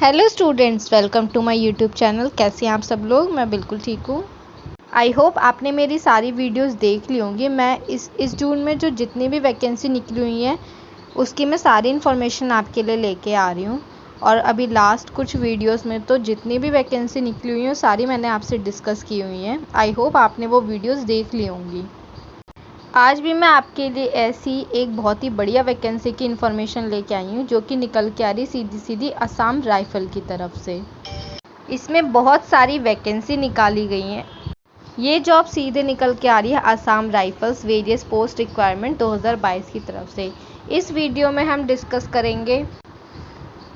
Hello students, welcome to my YouTube channel. कैसे हैं आप सब लोग? मैं बिल्कुल ठीक हूँ। आई होप आपने मेरी सारी वीडियोस देख ली होंगी। मैं इस जून में जो जितनी भी वैकेंसी निकली हुई हैं उसकी मैं सारी इन्फॉर्मेशन आपके लिए लेके आ रही हूँ। और अभी लास्ट कुछ वीडियोस में तो जितनी भी वैकेंसी निकली हुई हैं सारी मैंने आपसे डिस्कस की हुई हैं। आई होप आपने वो वीडियोज़ देख ली होंगी। आज भी मैं आपके लिए ऐसी एक बहुत ही बढ़िया वैकेंसी की इन्फॉर्मेशन लेके आई हूँ जो कि निकल के आ रही सीधी सीधी असम राइफल की तरफ से। इसमें बहुत सारी वैकेंसी निकाली गई हैं। ये जॉब सीधे निकल के आ रही है Assam rifles various post requirement 2022 की तरफ से। इस वीडियो में हम डिस्कस करेंगे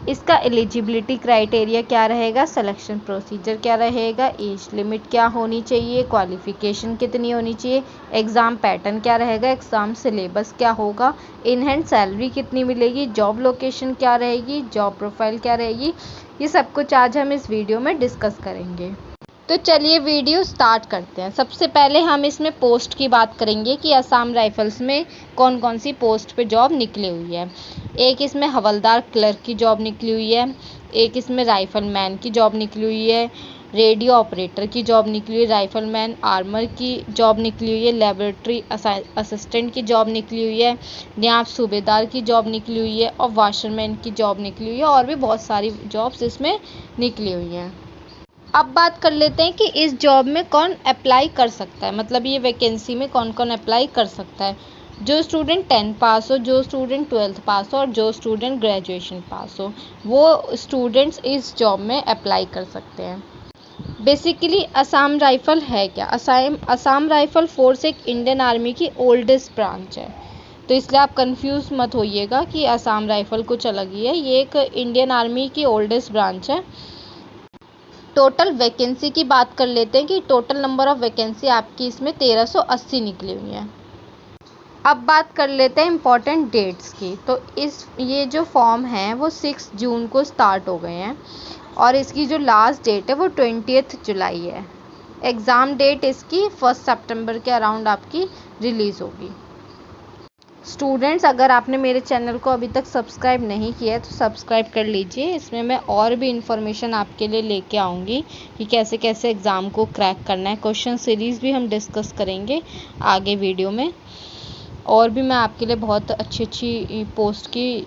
इसका एलिजिबिलिटी क्राइटेरिया क्या रहेगा, सिलेक्शन प्रोसीजर क्या रहेगा, एज लिमिट क्या होनी चाहिए, क्वालिफ़िकेशन कितनी होनी चाहिए, एग्ज़ाम पैटर्न क्या रहेगा, एग्ज़ाम सिलेबस क्या होगा, इन हैंड सैलरी कितनी मिलेगी, जॉब लोकेशन क्या रहेगी, जॉब प्रोफाइल क्या रहेगी। ये सब कुछ आज हम इस वीडियो में डिस्कस करेंगे। तो चलिए वीडियो स्टार्ट करते हैं। सबसे पहले हम इसमें पोस्ट की बात करेंगे कि असम राइफल्स में कौन कौन सी पोस्ट पे जॉब निकली हुई है। एक इसमें हवलदार क्लर्क की जॉब निकली हुई है, एक इसमें राइफलमैन की जॉब निकली हुई है, रेडियो ऑपरेटर की जॉब निकली हुई है, राइफलमैन आर्मर की जॉब निकली हुई है, लेबोरेटरी असिस्टेंट की जॉब निकली हुई है, नायब सूबेदार की जॉब निकली हुई है और वाशरमैन की जॉब निकली हुई है। और भी बहुत सारी जॉब्स इसमें निकली हुई हैं। अब बात कर लेते हैं कि इस जॉब में कौन अप्लाई कर सकता है, मतलब ये वैकेंसी में कौन कौन अप्लाई कर सकता है। जो स्टूडेंट 10 पास हो, जो स्टूडेंट 12th पास हो और जो स्टूडेंट ग्रेजुएशन पास हो, वो स्टूडेंट्स इस जॉब में अप्लाई कर सकते हैं। बेसिकली असम राइफल है क्या? असम राइफल फोर्स एक इंडियन आर्मी की ओल्डेस्ट ब्रांच है, तो इसलिए आप कंफ्यूज मत होइएगा कि असम राइफल कुछ अलग ही है। ये एक इंडियन आर्मी की ओल्डेस्ट ब्रांच है। टोटल वैकेंसी की बात कर लेते हैं कि टोटल नंबर ऑफ़ वैकेंसी आपकी इसमें 1380 निकली हुई है। अब बात कर लेते हैं इम्पॉर्टेंट डेट्स की। तो ये जो फॉर्म है वो 6 जून को स्टार्ट हो गए हैं और इसकी जो लास्ट डेट है वो 20 जुलाई है। एग्ज़ाम डेट इसकी 1 सितंबर के अराउंड आपकी रिलीज़ होगी। स्टूडेंट्स, अगर आपने मेरे चैनल को अभी तक सब्सक्राइब नहीं किया है तो सब्सक्राइब कर लीजिए। इसमें मैं और भी इन्फॉर्मेशन आपके लिए लेके आऊँगी कि कैसे कैसे एग्ज़ाम को क्रैक करना है। क्वेश्चन सीरीज़ भी हम डिस्कस करेंगे आगे वीडियो में। और भी मैं आपके लिए बहुत अच्छी पोस्ट की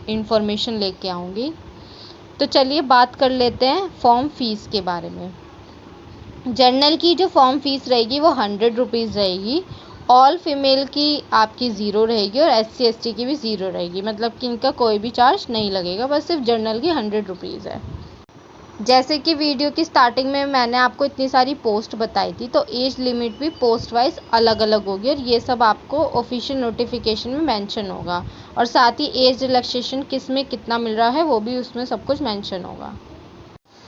इन्फॉर्मेशन लेके आऊँगी। तो चलिए बात कर लेते हैं फॉर्म फ़ीस के बारे में। जनरल की जो फॉर्म फ़ीस रहेगी वो 100 रुपीज़ रहेगी। ऑल फीमेल की आपकी 0 रहेगी और SC ST की भी 0 रहेगी, मतलब कि इनका कोई भी चार्ज नहीं लगेगा, बस सिर्फ जनरल की 100 रुपीज़ है। जैसे कि वीडियो की स्टार्टिंग में मैंने आपको इतनी सारी पोस्ट बताई थी, तो एज लिमिट भी पोस्ट वाइज अलग अलग होगी और ये सब आपको ऑफिशियल नोटिफिकेशन में मेंशन होगा। और साथ ही एज रिलैक्सेशन किस में कितना मिल रहा है वो भी उसमें सब कुछ मेंशन होगा।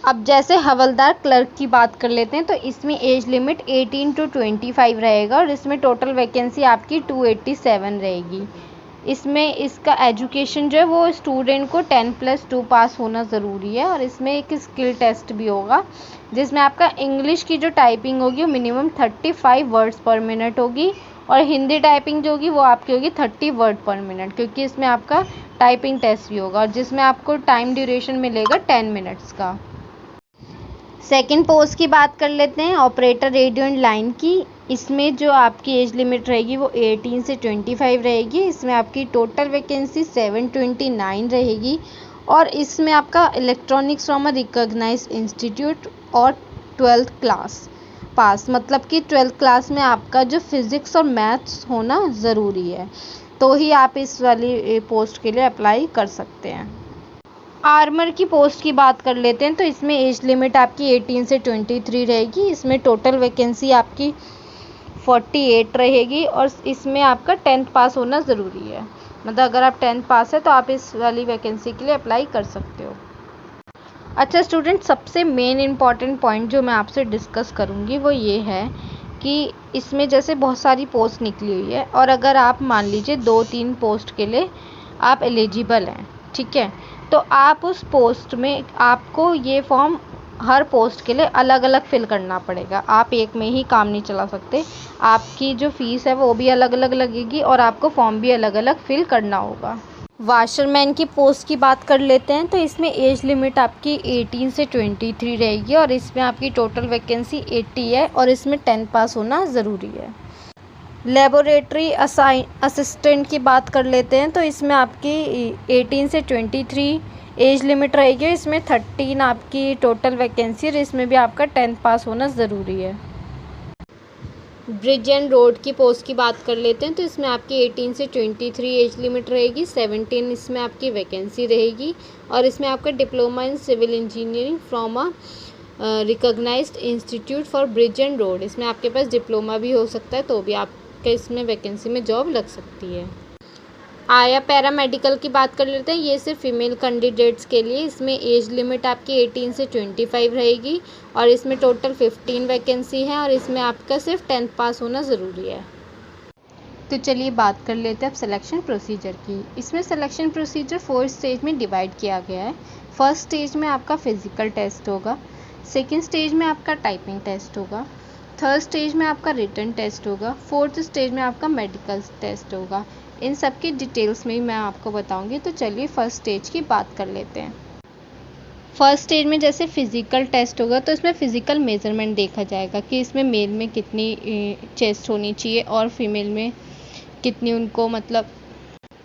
अब जैसे हवलदार क्लर्क की बात कर लेते हैं, तो इसमें एज लिमिट 18 to 25 रहेगा और इसमें टोटल वैकेंसी आपकी 287 रहेगी। इसमें इसका एजुकेशन जो है वो स्टूडेंट को 10+2 पास होना ज़रूरी है और इसमें एक स्किल टेस्ट भी होगा जिसमें आपका इंग्लिश की जो टाइपिंग होगी वो मिनिमम 35 वर्ड्स पर मिनट होगी और हिंदी टाइपिंग जो होगी वो आपकी होगी 30 वर्ड पर मिनट, क्योंकि इसमें आपका टाइपिंग टेस्ट भी होगा और जिसमें आपको टाइम ड्यूरेशन मिलेगा 10 मिनट्स का। सेकंड पोस्ट की बात कर लेते हैं, ऑपरेटर रेडियो एंड लाइन की। इसमें जो आपकी एज लिमिट रहेगी वो 18 से 25 रहेगी। इसमें आपकी टोटल वैकेंसी 729 रहेगी और इसमें आपका electronics from a recognised institute और 12th क्लास पास, मतलब कि 12th क्लास में आपका जो फिज़िक्स और मैथ्स होना ज़रूरी है, तो ही आप इस वाली पोस्ट के लिए अप्लाई कर सकते हैं। आर्मर की पोस्ट की बात कर लेते हैं, तो इसमें एज लिमिट आपकी 18 से 23 रहेगी। इसमें टोटल वैकेंसी आपकी 48 रहेगी और इसमें आपका 10th पास होना ज़रूरी है, मतलब अगर आप 10th पास है तो आप इस वाली वैकेंसी के लिए अप्लाई कर सकते हो। अच्छा स्टूडेंट, सबसे मेन इम्पॉर्टेंट पॉइंट जो मैं आपसे डिस्कस करूँगी वो ये है कि इसमें जैसे बहुत सारी पोस्ट निकली हुई है और अगर आप मान लीजिए 2-3 पोस्ट के लिए आप एलिजिबल हैं, ठीक है, तो आप उस पोस्ट में आपको ये फॉर्म हर पोस्ट के लिए अलग अलग फिल करना पड़ेगा। आप एक में ही काम नहीं चला सकते। आपकी जो फ़ीस है वो भी अलग अलग लगेगी और आपको फॉर्म भी अलग अलग फिल करना होगा। वाशरमैन की पोस्ट की बात कर लेते हैं तो इसमें एज लिमिट आपकी 18 से 23 रहेगी और इसमें आपकी टोटल वैकेंसी 80 है और इसमें 10 पास होना ज़रूरी है। लेबोरेटरी असिस्टेंट की बात कर लेते हैं तो इसमें आपकी 18 से 23 एज लिमिट रहेगी। इसमें 13 आपकी टोटल वैकेंसी और इसमें भी आपका 10 पास होना ज़रूरी है। ब्रिज एंड रोड की पोस्ट की बात कर लेते हैं तो इसमें आपकी 18 से 23 एज लिमिट रहेगी। 17 इसमें आपकी वैकेंसी रहेगी और इसमें आपका diploma in civil engineering from a recognised institute for bridge and road, इसमें आपके पास डिप्लोमा भी हो सकता है तो भी आपके इसमें वैकेंसी में जॉब लग सकती है। आया पैरामेडिकल की बात कर लेते हैं, ये सिर्फ फीमेल कैंडिडेट्स के लिए। इसमें एज लिमिट आपकी 18 से 25 रहेगी और इसमें टोटल 15 वैकेंसी है और इसमें आपका सिर्फ 10th पास होना ज़रूरी है। तो चलिए बात कर लेते हैं अब सिलेक्शन प्रोसीजर की। इसमें सिलेक्शन प्रोसीजर 4 स्टेज में डिवाइड किया गया है। फर्स्ट स्टेज में आपका फिजिकल टेस्ट होगा, सेकेंड स्टेज में आपका टाइपिंग टेस्ट होगा, थर्ड स्टेज में आपका रिटन टेस्ट होगा, फोर्थ स्टेज में आपका मेडिकल टेस्ट होगा। इन सब की डिटेल्स में ही मैं आपको बताऊंगी। तो चलिए फर्स्ट स्टेज की बात कर लेते हैं। फर्स्ट स्टेज में जैसे फिज़िकल टेस्ट होगा तो इसमें फ़िज़िकल मेज़रमेंट देखा जाएगा कि इसमें मेल में कितनी चेस्ट होनी चाहिए और फीमेल में कितनी उनको मतलब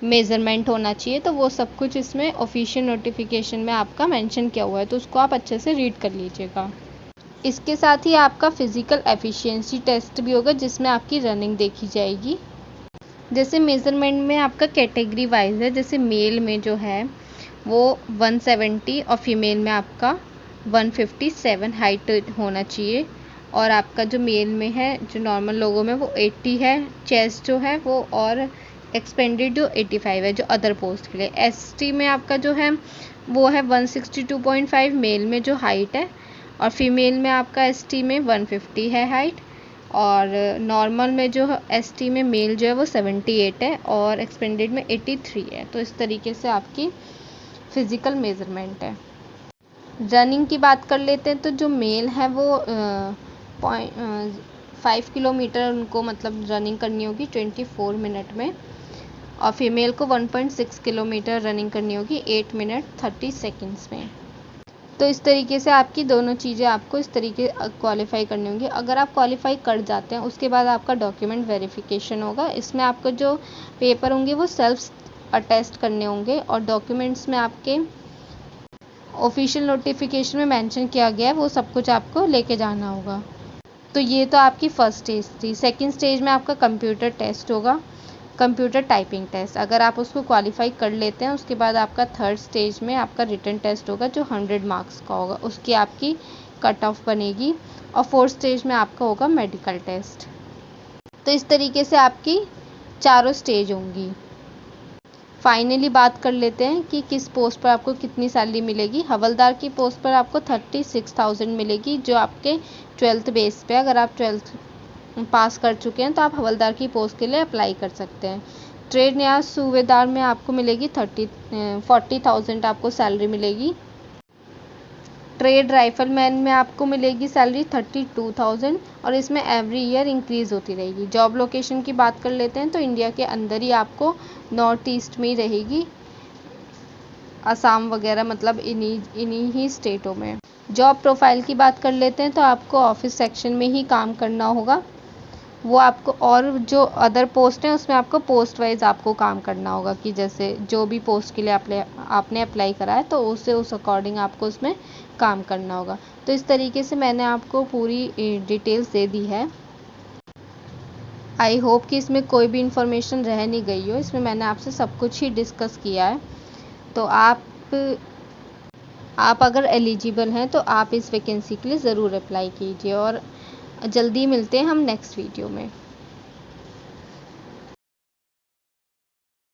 मेज़रमेंट होना चाहिए। तो वो सब कुछ इसमें ऑफिशियल नोटिफिकेशन में आपका मेंशन किया हुआ है, तो उसको आप अच्छे से रीड कर लीजिएगा। इसके साथ ही आपका फ़िज़िकल एफिशिएंसी टेस्ट भी होगा जिसमें आपकी रनिंग देखी जाएगी। जैसे मेज़रमेंट में आपका कैटेगरी वाइज है, जैसे मेल में जो है वो 170 और फीमेल में आपका 157 हाइट होना चाहिए और आपका जो मेल में है जो नॉर्मल लोगों में वो 80 है चेस्ट जो है वो, और एक्सपेंडेड जो 85 है जो अदर पोस्ट के लिए। एसटी में आपका जो है वो है 162.5 मेल में जो हाइट है और फीमेल में आपका एसटी में 150 है हाइट और नॉर्मल में जो एसटी में मेल जो है वो 78 है और एक्सपेंडेड में 83 है। तो इस तरीके से आपकी फ़िज़िकल मेज़रमेंट है। रनिंग की बात कर लेते हैं तो जो मेल है वो 5 किलोमीटर उनको मतलब रनिंग करनी होगी 24 मिनट में और फीमेल को 1.6 किलोमीटर रनिंग करनी होगी 8 मिनट 30 सेकेंड्स में। तो इस तरीके से आपकी दोनों चीज़ें आपको इस तरीके क्वालिफाई करनी होंगी। अगर आप क्वालिफाई कर जाते हैं उसके बाद आपका डॉक्यूमेंट वेरिफिकेशन होगा। इसमें आपको जो पेपर होंगे वो सेल्फ अटेस्ट करने होंगे और डॉक्यूमेंट्स में आपके ऑफिशियल नोटिफिकेशन में मेंशन किया गया है वो सब कुछ आपको लेके जाना होगा। तो ये तो आपकी फ़र्स्ट स्टेज थी। सेकेंड स्टेज में आपका कंप्यूटर टेस्ट होगा, कंप्यूटर टाइपिंग टेस्ट। अगर आप उसको क्वालिफाई कर लेते हैं उसके बाद आपका थर्ड स्टेज में आपका रिटन टेस्ट होगा जो 100 मार्क्स का होगा, उसकी आपकी कट ऑफ बनेगी और फोर्थ स्टेज में आपका होगा मेडिकल टेस्ट। तो इस तरीके से आपकी चारों स्टेज होंगी। फाइनली बात कर लेते हैं कि किस पोस्ट पर आपको कितनी सैलरी मिलेगी। हवलदार की पोस्ट पर आपको 36,000 मिलेगी जो आपके 12th बेस पे, अगर आप 12th पास कर चुके हैं तो आप हवलदार की पोस्ट के लिए अप्लाई कर सकते हैं। ट्रेड न्याय सूबेदार में आपको मिलेगी 40,000 आपको सैलरी मिलेगी। ट्रेड राइफलमैन में आपको मिलेगी सैलरी 32,000 और इसमें एवरी ईयर इंक्रीज़ होती रहेगी। जॉब लोकेशन की बात कर लेते हैं तो इंडिया के अंदर ही आपको नॉर्थ ईस्ट में ही रहेगी, असम वगैरह मतलब इन्हीं ही स्टेटों में। जॉब प्रोफाइल की बात कर लेते हैं तो आपको ऑफिस सेक्शन में ही काम करना होगा वो आपको, और जो अदर पोस्ट हैं उसमें आपको पोस्ट वाइज आपको काम करना होगा कि जैसे जो भी पोस्ट के लिए आपने अप्लाई करा है तो उससे उस अकॉर्डिंग आपको उसमें काम करना होगा। तो इस तरीके से मैंने आपको पूरी डिटेल्स दे दी है। आई होप कि इसमें कोई भी इंफॉर्मेशन रह नहीं गई हो। इसमें मैंने आपसे सब कुछ ही डिस्कस किया है। तो आप अगर एलिजिबल हैं तो आप इस वैकेंसी के लिए ज़रूर अप्लाई कीजिए और जल्दी मिलते हैं हम नेक्स्ट वीडियो में।